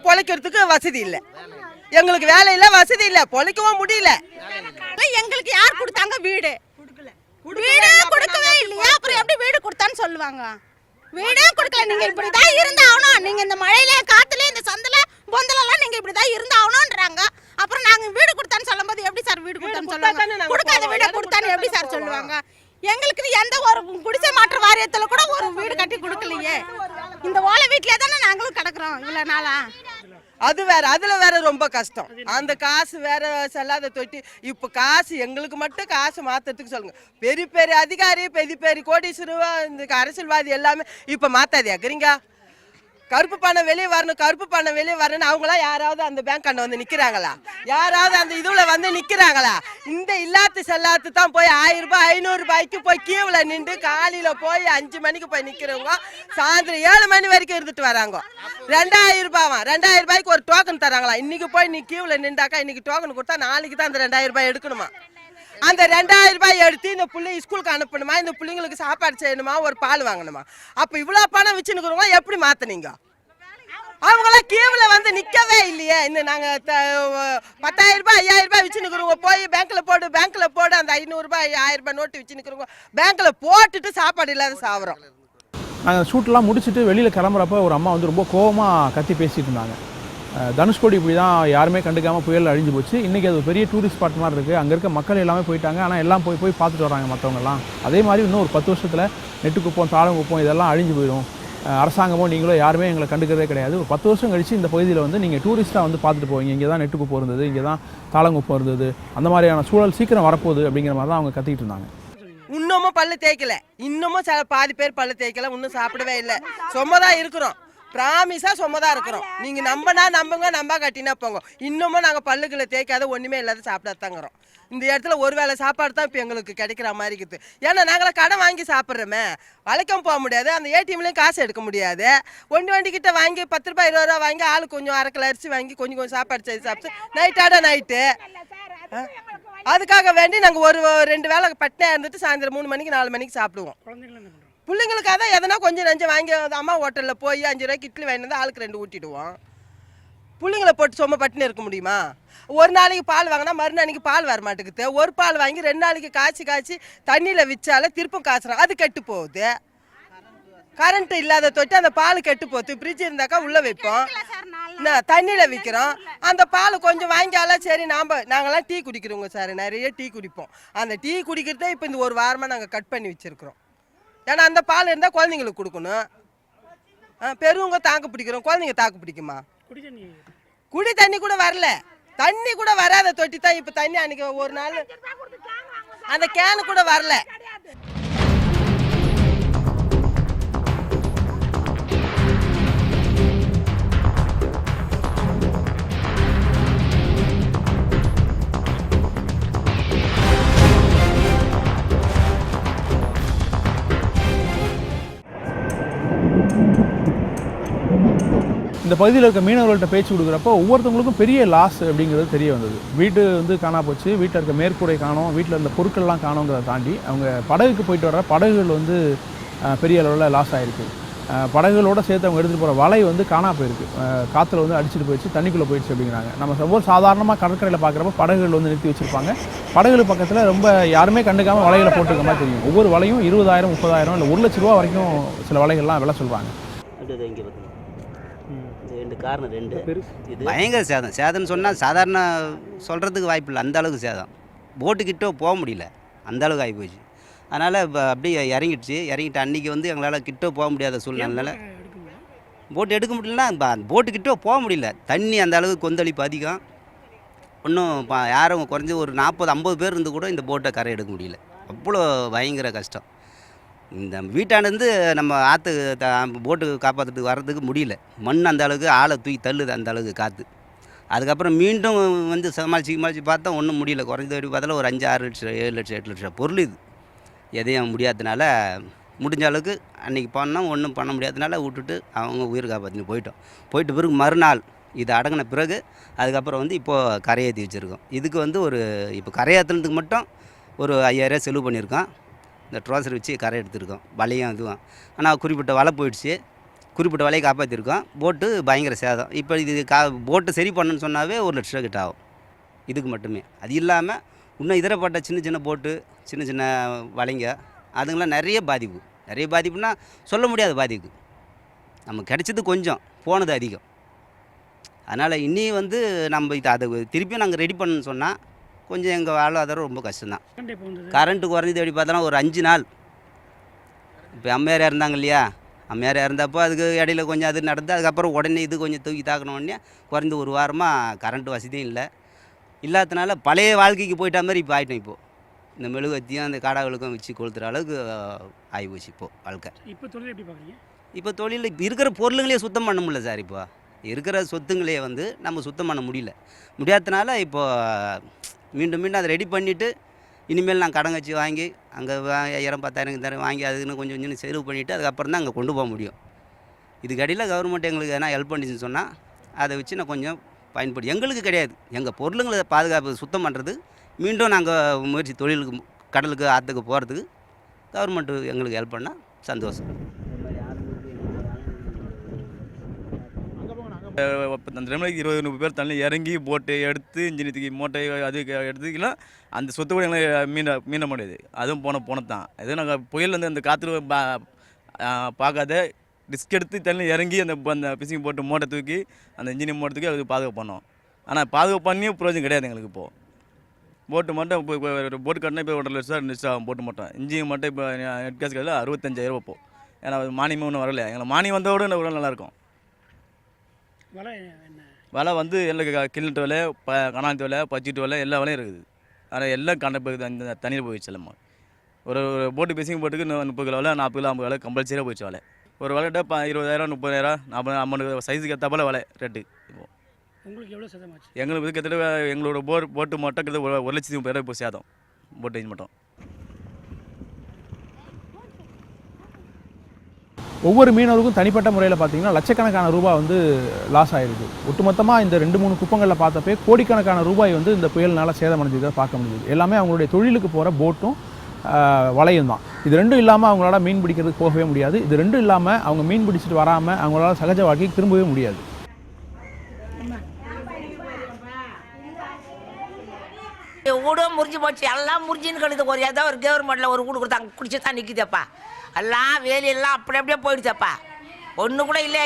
பொழைக்கிறதுக்கு வசதி இல்லை. எங்களுக்கு வேலை இல்லை, வசதி இல்லை, பொழைக்கவும் முடியல. எங்களுக்கு யார் கொடுத்தாங்க வீடு? வீடு கொடுத்தான்னு சொல்லுவாங்க. வீடே கொடுக்கல. நீங்க இப்படிதான் இருந்தாகணும், நீங்க இந்த மழையில காத்துல இந்த சந்தில பொந்தலெல்லாம் நீங்க இப்படிதான் இருந்தாகணும்ன்றாங்க. அப்புறம் நாங்க வீடு கொடுத்தான்னு சொல்லும்போது எப்படி சார் வீடு கொடுத்தான்னு சொல்லுவாங்க? கொடுக்காத வீடை கொடுத்தான்னு எப்படி சார் சொல்லுவாங்க? எங்களுக்கு எந்த ஒரு குடிசை மாற்று வாரியத்துல கூட ஒரு வீடு கட்டி கொடுக்கலையே. இந்த ஓலை வீட்டிலே தானே நாங்களும் கிடக்குறோம் இவ்வளவு நாளா. அது வேற, அதுல வேற ரொம்ப கஷ்டம். அந்த காசு வேற செல்லாத தொட்டி. இப்ப காசு எங்களுக்கு மட்டும் காசு மாத்துறதுக்கு சொல்லுங்க. பெரிய பெரிய அதிகாரி, பெரிய பெரிய கோடீஸ்வரர், இந்த அரசியல்வாதி எல்லாமே இப்ப மாத்தாதியாக்குறீங்க. கருப்பு பணம் வெளியே வரணும், கருப்பு பணம் வெளியே வரணும்னு அவங்களாம் யாராவது அந்த பேங்க் கண்ண வந்து நிற்கிறாங்களா? யாராவது அந்த இதில் வந்து நிற்கிறாங்களா? இந்த இல்லாத்து செல்லாத்து தான் போய் 1000 ரூபாய் 500 ரூபாய்க்கு போய் கியூவில் நின்று காலையில் போய் 5 மணிக்கு போய் நிற்கிறவங்க சாயந்தரம் 7 மணி வரைக்கும் இருந்துட்டு வராங்க. 2000 ரூபாவா? 2000 ரூபாய்க்கு ஒரு டோக்கன் தராங்களா? இன்னைக்கு போய் நீ கியூவில் நின்றாக்கா இன்னைக்கு டோக்கன் கொடுத்தா நாளைக்கு தான் அந்த 2000 ரூபாய் எடுக்கணுமா? அந்த 2000 ரூபாய் எடுத்து இந்த பிள்ளை ஸ்கூலுக்கு அனுப்பணுமா, இந்த பிள்ளைங்களுக்கு சாப்பாடு செய்யணுமா, ஒரு பால் வாங்கணுமா? அப்போ இவ்வளோ பணம் வச்சுன்னுக்குறவங்க எப்படி மாற்றினீங்க? அவங்களாம் கீவில் வந்து நிற்கவே இல்லையே. இன்னும் நாங்கள் 10,000 ரூபாய் 5000 ரூபாய் வச்சுன்னுக்குறவங்க போய் பேங்க்கில் போடு அந்த 500 ரூபாய் 1000 ரூபாய் நோட்டு வச்சுன்னுக்குறவங்க பேங்க்கில் போட்டுட்டு சாப்பாடு இல்லாத சாப்பிட்றோம். நாங்கள் ஷூட்லாம் முடிச்சுட்டு வெளியில் கிளம்புறப்ப ஒரு அம்மா வந்து ரொம்ப கோவமாக கத்தி பேசிகிட்டு இருந்தாங்க. தனுஷ்கோடி இப்படி தான் யாருமே கண்டுக்காமல் புயல் அழிஞ்சு போச்சு. இன்றைக்கி அது பெரிய டூரிஸ்ட் ஸ்பாட் மாதிரி இருக்குது. அங்கே இருக்க மக்கள் எல்லாமே போயிட்டாங்க. ஆனால் எல்லாம் போய் பார்த்துட்டு வராங்க மற்றவங்கலாம். அதே மாதிரி இன்னும் ஒரு 10 வருஷத்தில் நெட்டுக்குப்பம், தாளங்குப்பம் இதெல்லாம் அழிஞ்சு போயிடும். அரசாங்கமோ நீங்களோ யாருமே எங்களை கண்டுக்கிறதே கிடையாது. ஒரு 10 வருஷம் கழிச்சு இந்த பகுதியில் வந்து நீங்கள் டூரிஸ்ட்டாக வந்து பார்த்துட்டு போவீங்க. இங்கே தான் நெட்டுக்குப்பம் இருந்தது, இங்கே தான் தாளங்குப்பம் இருந்தது, அந்த மாதிரியான சூழல் சீக்கிரம் வரப்போகுது அப்படிங்கிற மாதிரி தான் அவங்க கத்திக்கிட்டு இருந்தாங்க. இன்னமும் பல்லு தேய்க்கல, இன்னமும் பாதி பேர் பல்லு தேய்க்கல, இன்னும் சாப்பிடவே இல்லை. சும்மதான் இருக்கிறோம், ப்ராமிஸாக சும்மதான் இருக்கிறோம். நீங்கள் நம்புங்க, நம்ப கட்டினா போங்க. இன்னமும் நாங்கள் பல்லுகளை தேய்க்காத ஒன்றுமே இல்லாத சாப்பிடாதாங்கிறோம். இந்த இடத்துல ஒரு வேளை சாப்பாடு தான் இப்போ எங்களுக்கு கிடைக்கிற மாதிரி இருக்குது. ஏன்னா நாங்களாம் கடன் வாங்கி சாப்பிட்றோமே, வளைக்கம் போக முடியாது, அந்த ஏடிஎம்லேயும் காசு எடுக்க முடியாது. வண்டிக்கிட்ட வாங்கி 10 ரூபாய் 20 ரூபா வாங்கி ஆளுக்கு கொஞ்சம் அரை கிலோ அரிசி வாங்கி கொஞ்சம் சாப்பாடு செய்து சாப்பிட்டு நைட்டு அதுக்காக வேண்டி நாங்கள் ஒரு 2 வேளை பட்டினியாக இருந்துட்டு சாயந்தரம் 3 மணிக்கு 4 மணிக்கு சாப்பிடுவோம். பிள்ளைங்களுக்காக தான் எதனா கொஞ்சம் நஞ்சம் வாங்கி அம்மா ஹோட்டலில் போய் 5 ரூபாய்க்கு இட்லி வாங்கி வந்து ஆளுக்கு 2 ஊட்டிடுவோம். பிள்ளைங்களை போட்டு சும்மா பட்டினி இருக்க முடியுமா? ஒரு நாளைக்கு பால் வாங்கினா மறுநாளைக்கு பால் வர மாட்டேங்குது. ஒரு பால் வாங்கி 2 நாளைக்கு காய்ச்சி தண்ணியில் வச்சாலே திருப்பம் காய்ச்சுறோம், அது கெட்டு போகுது. கரண்ட் இல்லாத தொட்டு அந்த பால் கெட்டு போகுது. ஃப்ரிட்ஜ் இருந்தாக்கா உள்ளே வைப்போம், தண்ணியில் விற்கிறோம். அந்த பால் கொஞ்சம் வாங்கியாலாம் சரி. நாங்களாம் டீ குடிக்கிறோங்க சார், நிறைய டீ குடிப்போம். அந்த டீ குடிக்கிறதே இப்போ இந்த ஒரு வாரமாக நாங்கள் கட் பண்ணி வச்சுருக்குறோம். ஏன்னா அந்த பால் இருந்தால் குழந்தைங்களுக்கு கொடுக்கணும். பெரியவங்க தாக்கு பிடிக்கிறோம், குழந்தைங்க தாக்கு பிடிக்குமா? குடி தண்ணி கூட வரல, தண்ணி கூட வராத தொட்டி தான் இப்போ தண்ணி. அன்றைக்கி ஒரு நாள் அந்த கேனு கூட வரல. இந்த பகுதியில் இருக்க மீனவர்கள்ட்ட பேச்சு கொடுக்குறப்போ ஒவ்வொருத்தவங்களுக்கும் பெரிய லாஸ் அப்படிங்கிறது தெரிய வந்தது. வீடு வந்து காணா போச்சு, வீட்டில் இருக்க மேற்கூரை காணோம், வீட்டில் இருந்த பொருட்கள்லாம் காணோங்கிறத தாண்டி அவங்க படகுக்கு போயிட்டு வர படகுகள் வந்து பெரிய அளவில் லாஸ் ஆகிருக்கு. படகுகளோடு சேர்த்து அவங்க எடுத்துகிட்டு போகிற வலை வந்து காணா போயிருக்கு, காற்றுல வந்து அடிச்சுட்டு போயிடுச்சு, தண்ணிக்குள்ளே போயிடுச்சு அப்படிங்கிறாங்க. நம்ம ஒவ்வொரு சாதாரணமாக கடற்கரையில் பார்க்குறப்ப படகுகள் வந்து நிறுத்தி வச்சுருப்பாங்க. படகுகள் பக்கத்தில் ரொம்ப யாருமே கண்டுக்காமல் வலைகளை போட்டுருக்க மாதிரி தெரியும். ஒவ்வொரு வலையும் 20,000 30,000 இல்லை 1 லட்ச ரூபா வரைக்கும் சில வலைகள்லாம் விலை சொல்கிறாங்க. காரணம் 2 இது பயங்கர சேதம்னு சொன்னால் சாதாரண சொல்கிறதுக்கு வாய்ப்பு இல்லை. அந்த அளவுக்கு சேதம், போட்டுக்கிட்டோ போக முடியல, அந்த அளவுக்கு ஆகி போச்சு. அதனால் இப்போ அப்படியே இறங்கிட்டு அன்றைக்கி வந்து எங்களால் கிட்டோ போக முடியாத சூழ்நிலை. போட்டு எடுக்க முடியலன்னா போட்டுக்கிட்டோ போக முடியல, தண்ணி அந்த அளவுக்கு கொந்தளிப்பு அதிகம். இன்னும் யாரும் குறைஞ்சி ஒரு 40-50 பேர் இருந்து கூட இந்த போட்டை கரை எடுக்க முடியல. அவ்வளோ பயங்கர கஷ்டம். இந்த வீட்டாண்டேருந்து நம்ம ஆற்று போட்டு காப்பாற்றிட்டு வர்றதுக்கு முடியல. மண் அந்த அளவுக்கு ஆளை தூக்கி தள்ளுது, அந்த அளவுக்கு காற்று. அதுக்கப்புறம் மீண்டும் வந்து சமாளித்து பார்த்தா ஒன்றும் முடியல. குறைஞ்சது பார்த்தாலும் ஒரு 5-6 லட்சம் 7 லட்சம் 8 லட்சம் பொருள் இது. எதையும் முடியாததுனால முடிஞ்ச அளவுக்கு அன்றைக்கி பண்ணோம், ஒன்றும் பண்ண முடியாததுனால விட்டுட்டு அவங்க உயிர் காப்பாற்றின்னு போயிட்டு பிறகு மறுநாள் இது அடங்கின பிறகு அதுக்கப்புறம் வந்து இப்போது கரையேற்றி வச்சுருக்கோம். இதுக்கு வந்து இப்போ கரையேற்றுனதுக்கு மட்டும் ஒரு 5000 செலவு பண்ணியிருக்கோம். இந்த ட்ரோசர் வச்சு கரை எடுத்துருக்கோம், வலையும் இதுவும். ஆனால் குறிப்பிட்ட வலை போயிடுச்சு, குறிப்பிட்ட வலையை காப்பாற்றிருக்கோம். போட்டு பயங்கர சேதம். இப்போ இது போட்டு சரி பண்ணணுன்னு சொன்னாவே 1 லட்ச ரூபா கிட்ட ஆகும் இதுக்கு மட்டுமே. அது இல்லாமல் இன்னும் இதரப்பட்ட சின்ன போட்டு சின்ன வலைங்க அதுங்களாம் நிறைய பாதிப்பு. நிறைய பாதிப்புனா சொல்ல முடியாத பாதிப்பு. நமக்கு கிடைச்சது கொஞ்சம், போனது அதிகம். அதனால் இன்னி வந்து நம்ம அதை திருப்பியும் நாங்கள் ரெடி பண்ணணும்னு சொன்னால் கொஞ்சம் எங்கள் வாழ்வாதாரம் ரொம்ப கஷ்டம்தான். கரண்ட்டு குறைஞ்சது எப்படி பார்த்தோன்னா ஒரு 5 நாள். இப்போ அம்மையார் இருந்தாங்க இல்லையா, அம்மையார் இருந்தப்போ அதுக்கு இடையில கொஞ்சம் அது நடந்து அதுக்கப்புறம் உடனே இது கொஞ்சம் தூக்கி தாக்கணுன்னே குறைந்து ஒரு வாரமாக கரண்ட் வசதியும் இல்லை. இல்லாததுனால பழைய வாழ்க்கைக்கு போயிட்ட மாதிரி இப்போ ஆகிட்டோம். இப்போது இந்த மெழுகுவத்தியும் அந்த காடாகளுக்கும் வச்சு கொளுத்துற அளவுக்கு ஆகிப்போச்சு இப்போது வாழ்க்கை. இப்போ தொழில் எப்படி பார்க்குறீங்க? இப்போ தொழில் இருக்கிற பொருளுங்களே சுத்தம் பண்ண முடியல சார். இப்போ இருக்கிற சொத்துங்களே வந்து நம்ம சுத்தம் பண்ண முடியாததுனால இப்போது மீண்டும் அதை ரெடி பண்ணிவிட்டு இனிமேல் நான் கடன் வச்சு வாங்கி அங்கே 5000 10,000 வாங்கி அதுக்குன்னு கொஞ்சம் செலவு பண்ணிவிட்டு அதுக்கப்புறம் தான் அங்கே கொண்டு போக முடியும். இதுக்கடியில் கவர்மெண்ட் எங்களுக்கு எதனா ஹெல்ப் பண்ணிச்சுன்னு சொன்னால் அதை வச்சு நான் கொஞ்சம் பயன்படுத்தி எங்களுக்கு கிடையாது, எங்கள் பொருளுங்களை பாதுகாப்பு சுத்தம் பண்ணுறது மீண்டும் நாங்கள் முயற்சி தொழிலுக்கு கடலுக்கு ஆற்றுக்கு போகிறதுக்கு கவர்மெண்ட்டு எங்களுக்கு ஹெல்ப் பண்ணால் சந்தோஷம். அந்த டைமில் 20-30 பேர் தண்ணி இறங்கி போட்டு எடுத்து இன்ஜின் தூக்கி மூட்டை அது எடுத்துக்கலாம். அந்த சொத்து கூட எங்களுக்கு மீன முடியாது. அதுவும் போனதான் எதுவும் நாங்கள் புயல் வந்து அந்த காற்று பார்க்காத ரிஸ்க் எடுத்து தண்ணி இறங்கி அந்த பிசிங் போட்டு மூட்டை தூக்கி அந்த இன்ஜினை மூட்டை தூக்கி அது பாதுகாப்பு பண்ணோம். ஆனால் பாதுகாப்பு பண்ணியும் பிரயோஜனம் கிடையாது எங்களுக்கு. இப்போது போட்டு மட்டும் இப்போ போட்டு கட்டினா இப்போ 1.5 லட்சம் 2 லட்சம் போட்டு மட்டும் இன்ஜின் மட்டும் இப்போ நெட் கேஸ் கடையில் 65,000 இப்போ. ஏன்னா மானியமும் ஒன்றும் வரல. எங்களுக்கு மானியம் வந்தோட ஒரு நல்லாயிருக்கும். வலை வந்து எல்லாம் கில்லிட்டு வலை, கணாத்து வலை, பச்சிட்டு வலை எல்லா வலையும் இருக்குது. ஆனால் எல்லாம் அந்த தண்ணியில் போயிடுச்சு. எல்லாமே ஒரு போட்டு பிசிங் போட்டுக்கு 30 கிலோ வலை, 40 கிலோ, 50 கிலோ கம்பல்சரியாக போயிடுச்சு வலை. ஒரு வலைகிட்ட 20,000 30,000 40 50 சைஸுக்கு ஏற்றாப்பல வலை ரேட்டு. இப்போது உங்களுக்கு எவ்வளோ சேதமாச்சு? எங்களுக்கு கிட்டத்தட்ட எங்களோட போட்டு மட்டும் கிட்ட 1,30,000 இப்போ சேதம் போட்டு மட்டும். ஒவ்வொரு மீனவருக்கும் தனிப்பட்ட முறையில் பார்த்தீங்கன்னா லட்சக்கணக்கான ரூபாய் வந்து லாஸ் ஆகிருக்கு. ஒட்டுமொத்தமாக இந்த 2-3 குப்பங்களில் பார்த்தப்பே கோடிக்கணக்கான ரூபாய் வந்து இந்த புயல்னால் சேதமடைஞ்சதை பார்க்க முடியுது. எல்லாமே அவங்களுடைய தொழிலுக்கு போகிற போட்டும் வலையும் தான். இது ரெண்டும் இல்லாமல் அவங்களால மீன் பிடிக்கிறதுக்கு போகவே முடியாது. இது ரெண்டும் இல்லாமல் அவங்க மீன் பிடிச்சிட்டு வராமல் அவங்களால சகஜ வாழ்க்கைக்கு திரும்பவே முடியாது. வீடும் முறிஞ்சு போச்சு, எல்லாம் முறிஞ்சின்னு கழுது. ஒரு ஏதோ ஒரு கவர்மெண்ட்டில் ஒரு வீடு கொடுத்தாங்க, குடிச்சு தான் நிற்குதப்பா. எல்லாம் வேலையெல்லாம் அப்படி அப்படியே போயிடுச்சப்பா. ஒன்று கூட இல்லை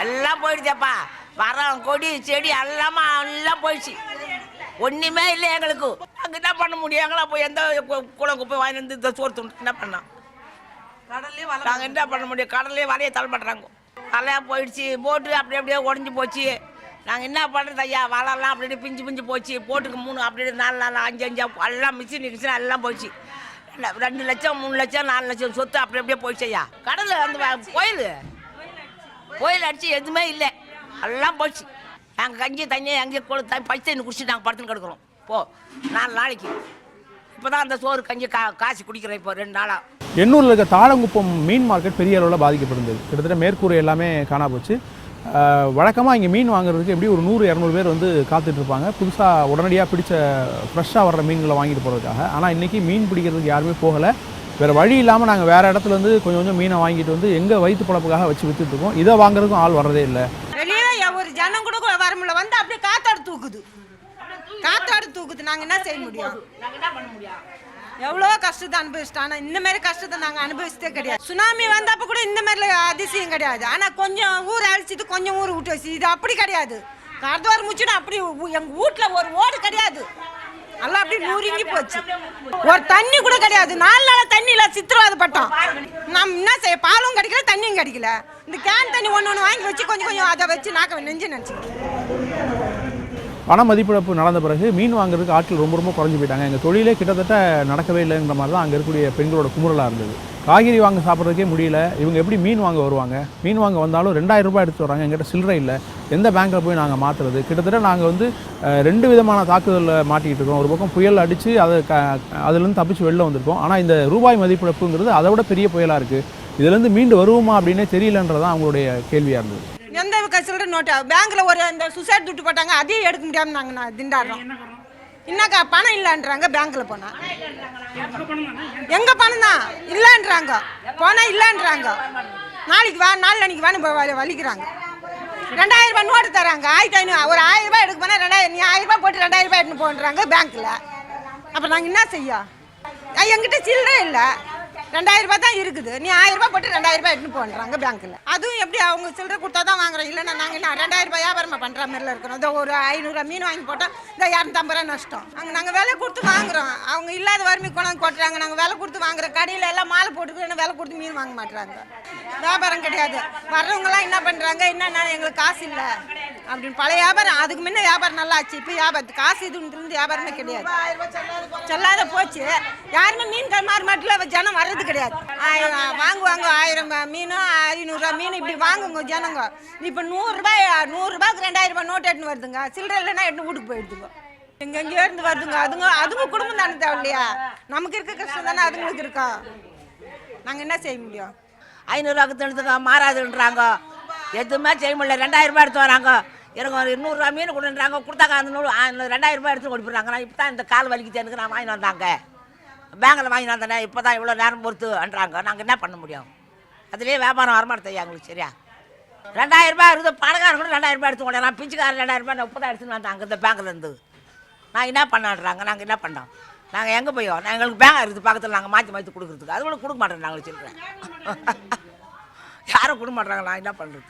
எல்லாம் போயிடுச்சப்பா. மரம் கொடி செடி எல்லாம் போயிடுச்சு. ஒன்றுமே இல்லை எங்களுக்கு. நாங்கள் என்ன பண்ண முடியும்? எங்களாம் போய் எந்த குளம் குப்பை வாங்கி வந்து இந்த சோறு துண்டு என்ன பண்ணோம்? நாங்கள் என்ன பண்ண முடியும்? கடல்லே வலையை தள்ளப்படுறாங்க. வலையாக போயிடுச்சு. போட்டு அப்படி அப்படியே உடஞ்சி போச்சு. நாங்கள் என்ன பண்ணுறது ஐயா? வலைலாம் அப்படி பிஞ்சு போச்சு. போட்டுக்கு 3 அப்படி 4 5 எல்லாம் மிஷின் எல்லாம் போச்சு. 2 லட்சம் 3 லட்சம் 4 லட்சம் சொத்து அப்படி அப்படியே போயிடுச்சு ஐயா. கடல் அந்த கோயில் அடிச்சு எதுவுமே இல்லை, எல்லாம் போச்சு. நாங்கள் கஞ்சி தண்ணியை எங்கே பச்சை தண்ணி குடிச்சு நாங்கள் படுத்துன்னு கிடக்குறோம். 4 நாளைக்கு. இப்போ தான் அந்த சோறு கஞ்சி காசு குடிக்கிறேன். இப்போ 2 நாளாக எண்ணூரில் இருக்க தாழங்குப்பம் மீன் மார்க்கெட் பெரிய அளவில் பாதிக்கப்பட்டிருந்தது. கிட்டத்தட்ட மேற்கூரை எல்லாமே காணா போச்சு. வழக்கமாக இங்கே மீன் வாங்குறதுக்கு எப்படி ஒரு 100-200 பேர் வந்து காத்துட்ருப்பாங்க, புதுசாக உடனடியாக பிடிச்ச ஃப்ரெஷ்ஷாக வர்ற மீன்களை வாங்கிட்டு போகிறதுக்காக. ஆனால் இன்றைக்கி மீன் பிடிக்கிறதுக்கு யாருமே போகலை. வேறு வழி இல்லாமல் நாங்கள் வேறு இடத்துலேருந்து கொஞ்சம் மீனை வாங்கிட்டு வந்து எங்கள் வயிற்று பழப்புக்காக வச்சு விற்றுட்ருக்கோம். இதை வாங்குறதுக்கும் ஆள் வர்றதே இல்லை. வெளியே ஒரு ஜனம் கூட வர முடியல. வந்து அப்படியே காத்தாடு தூக்குது. நாங்கள் என்ன செய்ய முடியும்? எவ்வளோ கஷ்டத்தை அனுபவிச்சிட்டோம். ஆனால் இந்த மாதிரி கஷ்டத்தை நாங்கள் அனுபவிச்சதே கிடையாது. சுனாமி வந்தப்போ கூட இந்த மாதிரி அதிசயம் கிடையாது. ஆனால் கொஞ்சம் ஊர் அழிச்சிட்டு கொஞ்சம் ஊர் விட்டு வச்சு. இது அப்படி கிடையாது. கடற்வார் முடிச்சுட்டு அப்படி எங்கள் வீட்டில் ஒரு ஓடு கிடையாது. எல்லாம் அப்படி நூறுங்கி போச்சு. ஒரு தண்ணி கூட கிடையாது. 4 நாள் தண்ணியில் சித்திரவாதப்பட்டோம். நம்ம என்ன செய்ய? பாலும் கிடைக்கல, தண்ணியும் கிடைக்கல. இந்த கேன் தண்ணி ஒன்று வாங்கி வச்சு கொஞ்சம் அதை வச்சு நாக்க நினச்சிக்கிட்டேன். பண மதிப்பிழப்பு நடந்த பிறகு மீன் வாங்குறதுக்கு ஆட்கள் ரொம்ப குறைஞ்சி போயிட்டாங்க. எங்கள் தொழிலே கிட்டத்தட்ட நடக்கவே இல்லைங்கிற மாதிரி தான் அங்கே இருக்கக்கூடிய பெண்களோட குமுறலாக இருந்தது. காய்கறி வாங்க சாப்பிட்றதுக்கே முடியல. இவங்க எப்படி மீன் வாங்க வருவாங்க? மீன் வாங்க வந்தாலும் 2,000 ரூபாய் எடுத்து வராங்க. எங்கிட்ட சில்லறை இல்லை. எந்த பேங்க்கில் போய் நாங்கள் மாற்றுறது? கிட்டத்தட்ட நாங்கள் வந்து 2 விதமான தாக்குதலில் மாட்டிக்கிட்டு இருக்கோம். ஒரு பக்கம் புயல் அடித்து அதுலேருந்து தப்பிச்சு வெளில வந்திருக்கோம். ஆனால் இந்த ரூபாய் மதிப்பிழப்புங்கிறது அதை விட பெரிய புயலாக இருக்குது. இதுலேருந்து மீண்டு வருவோமா அப்படின்னே தெரியலன்றதான் அவங்களுடைய கேள்வியாக இருந்தது. எந்த சில்லறை நோட்டு பேங்க்கில் ஒரு இந்த சுசைட் துட்டு போட்டாங்க, அதையும் எடுக்க முடியாமல் நாங்கள் திண்டாடுறோம். என்னக்கா பணம் இல்லைன்றாங்க. பேங்க்கில் போனால் எங்கள் பணம் தான் இல்லைன்றாங்க. போனால் இல்லைன்றாங்க. நாளைக்கு வா நாளைக்கு வான்னு வலிக்கிறாங்க. 2,000 ரூபாய் நோட்டு தராங்க. 1,500 ஒரு 1000 ரூபாய் எடுக்க போனால் 2000 நீ 1000 ரூபாய் போட்டு 2,000 ரூபாய் எடுத்துன்னு போன்றாங்க பேங்க்கில். அப்போ நாங்கள் என்ன செய்ய? எங்கிட்ட சில்லறை இல்லை. 2000 ரூபாய் தான் இருக்குது. நீ 1000 ரூபாய் போட்டு 2000 ரூபாய் எடுத்துன்னு போன்றாங்க பேங்க்கில். அதுவும் எப்படி அவங்க சில்லறை கொடுத்தா தான் வாங்குறோம். இல்லைன்னா நாங்கள் என்ன 2000 ரூபாய் வியாபாரமாக பண்ணுற மாதிரில இருக்கிறோம். இந்த ஒரு 500 மீன் வாங்கி போட்டால் இந்த 250 ரூபா நஷ்டம். அங்கே நாங்கள் விலை கொடுத்து வாங்குறோம். அவங்க இல்லாத வறுமை கொண்டாந்து கொட்டுறாங்க. நாங்கள் விலை கொடுத்து வாங்குறோம். கடையில் எல்லாம் மாலை போட்டுக்கிட்டு விலை கொடுத்து மீன் வாங்க மாட்டுறாங்க. வியாபாரம் கிடையாது. வர்றவங்கலாம் என்ன பண்ணுறாங்க, என்னன்னா எங்களுக்கு காசு இல்லை அப்படின்னு பழைய வியாபாரம். அதுக்கு முன்ன வியாபாரம் நல்லா ஆச்சு. இப்போ வியாபாரத்து காசு இதுன்றது வியாபாரமே கிடையாது. சொல்லாத போச்சு. யாருமே மீன் மார்க்கெட்டில் ஜனம் வர்றது கிடையாது. வாங்குவாங்க 1000 மீன் 500 ரூபா மீன் இப்படி வாங்குங்க ஜனங்க. இப்போ 100 ரூபாய்க்கு 2000 ரூபாய் நோட்டு எடுத்துன்னு வருதுங்க. சில்லறை இல்லைன்னா எடுத்து வீட்டுக்கு போயிடுதுங்க. எங்கெங்கேயோ இருந்து வருதுங்க. அதுங்க குடும்பம் தானே தேவை இல்லையா? நமக்கு இருக்க கஷ்டம் தானே அதுங்களுக்கு இருக்கா. நாங்கள் என்ன செய்ய முடியும்? 500 ரூபாய்க்கு எடுத்துக்க மாறாதுன்றாங்க. எதுவுமே செய்ய முடியல. 2000 ரூபாய் எடுத்து வராங்க. எனக்கு ஒரு 200 ரூபா மீன் கொடுன்றாங்க. கொடுத்தாங்க அந்த 2000 ரூபாய் எடுத்து கொடுத்துட்றாங்க. நான் இப்போ தான் இந்த கால் வலிக்கு எனக்கு நான் வாங்கி வந்தாங்க. பேங்கில் வாங்கி வந்தேனே இப்போ தான் இவ்வளோ நேரம் பொறுத்துன்றாங்க. நாங்கள் என்ன பண்ண முடியும்? அதுலேயே வியாபாரம் வரமாட்டேன் எங்களுக்கு. சரியா 2000 ரூபாய் இருக்குது. பணக்காரன் கூட 2000 ரூபாய் எடுத்து கொண்டேன். நான் பிஞ்சுக்காரன் 2000 ரூபாய் நான் இப்போ தான் எடுத்துன்னு வந்தாங்க இந்த பேங்க்லேருந்து. நான் என்ன பண்ணான்றாங்க. நாங்கள் என்ன பண்ணோம்? நாங்கள் எங்கே போயோம்? நான் எங்களுக்கு பேங்க் இருக்குது பக்கத்தில். நாங்கள் மாற்றி கொடுக்குறதுக்கு அது கூட கொடுக்க மாட்டேன். நாங்கள் வச்சுருக்கேன். யாரும் கொடுக்க மாட்டேறாங்க. நான் என்ன பண்ணுறது?